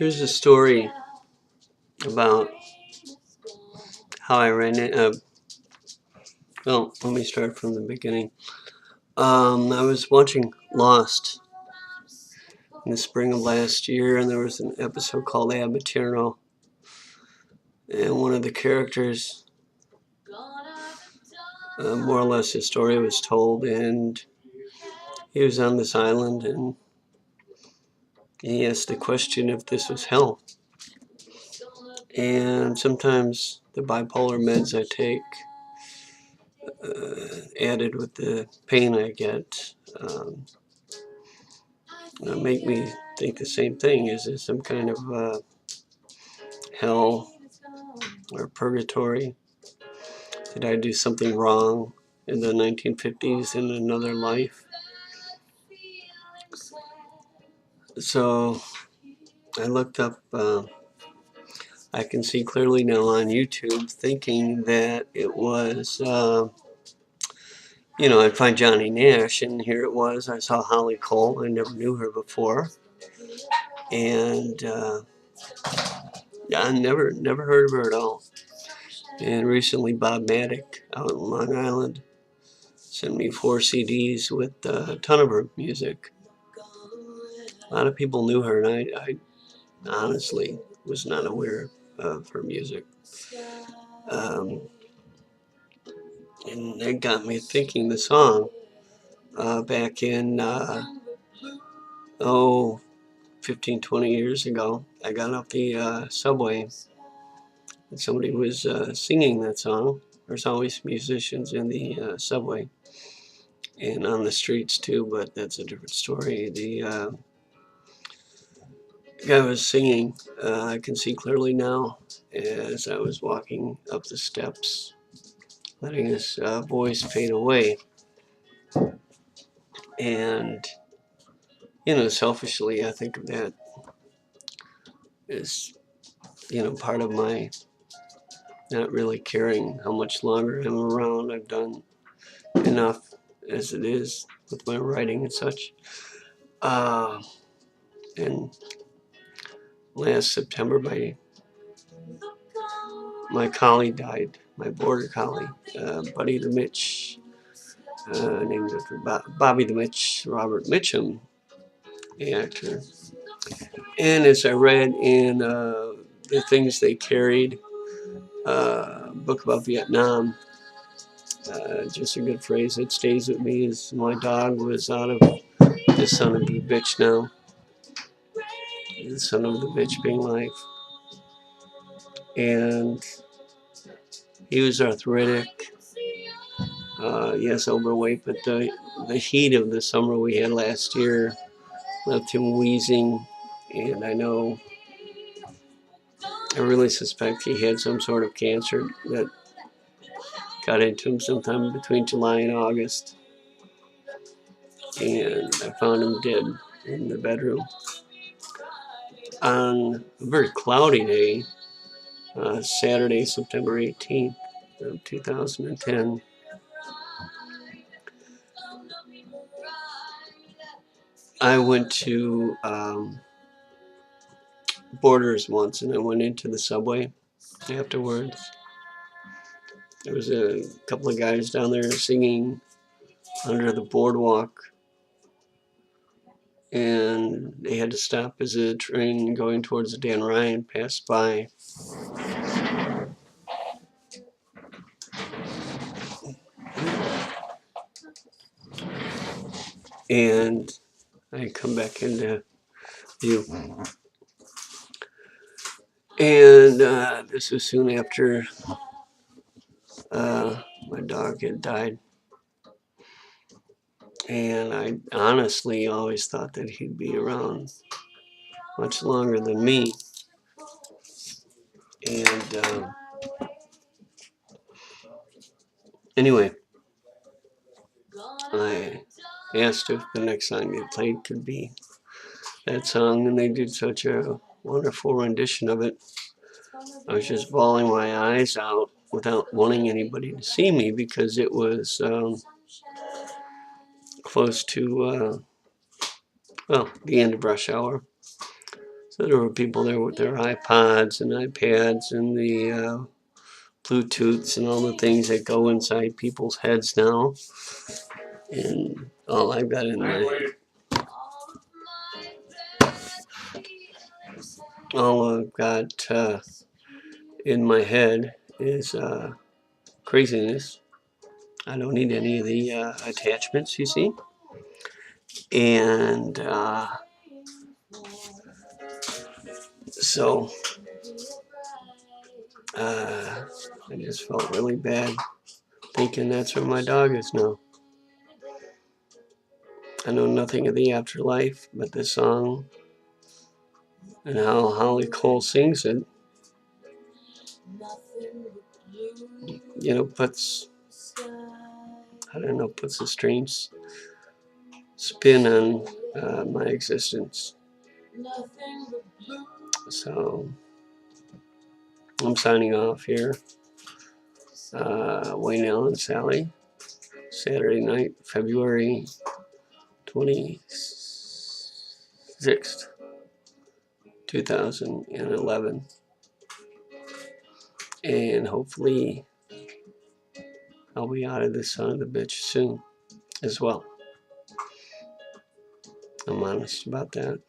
Here's a story about how I ran it. Well, let me start from the beginning. I was watching Lost in the spring of last year, and there was an episode called Ab Aeterno, and one of the characters, more or less his story was told, and he was on this island, and he asked the question if this was hell. And sometimes the bipolar meds I take, added with the pain I get, make me think the same thing. Is it some kind of hell or purgatory? Did I do something wrong in the 1950s in another life? So I looked up, I Can See Clearly Now on YouTube, thinking that it was, I'd find Johnny Nash, and here it was. I saw Holly Cole. I never knew her before. And I never heard of her at all. And recently Bob Maddock out in Long Island sent me 4 CDs with a ton of her music. A lot of people knew her, and I honestly was not aware of her music. And it got me thinking the song back in, 15, 20 years ago. I got off the subway and somebody was singing that song. There's always musicians in the subway and on the streets too, but that's a different story. The guy was singing I Can See Clearly Now as I was walking up the steps, letting his voice fade away. And, selfishly, I think of that as, part of my not really caring how much longer I'm around. I've done enough as it is with my writing and such. And last September, my collie died, my border collie, Buddy the Mitch, named after Bobby the Mitch, Robert Mitchum, the actor. And as I read in The Things They Carried, a book about Vietnam, just a good phrase that stays with me is my dog was out of the son of the bitch now. The son of the bitch being life. And he was arthritic, yes, overweight, but the heat of the summer we had last year left him wheezing, and I really suspect he had some sort of cancer that got into him sometime between July and August, and I found him dead in the bedroom. On a very cloudy day, Saturday, September 18th of 2010, I went to Borders once, and I went into the subway afterwards. There was a couple of guys down there singing under the boardwalk, and they had to stop as a train going towards the Dan Ryan passed by. And I come back into view. And this was soon after my dog had died. And I honestly always thought that he'd be around much longer than me. And anyway, I asked if the next song they played could be that song, and they did such a wonderful rendition of it. I was just bawling my eyes out without wanting anybody to see me because it was close to, the end of rush hour. So there were people there with their iPods and iPads and the Bluetooths and all the things that go inside people's heads now. And all I've got in my head is craziness. I don't need any of the attachments, you see. And so I just felt really bad thinking that's where my dog is now. I know nothing of the afterlife, but this song and how Holly Cole sings it, puts a strange spin on my existence. So I'm signing off here. Wayne Allen Sally, Saturday night, February 26th, 2011. And hopefully I'll be out of this son of a bitch soon as well. I'm honest about that.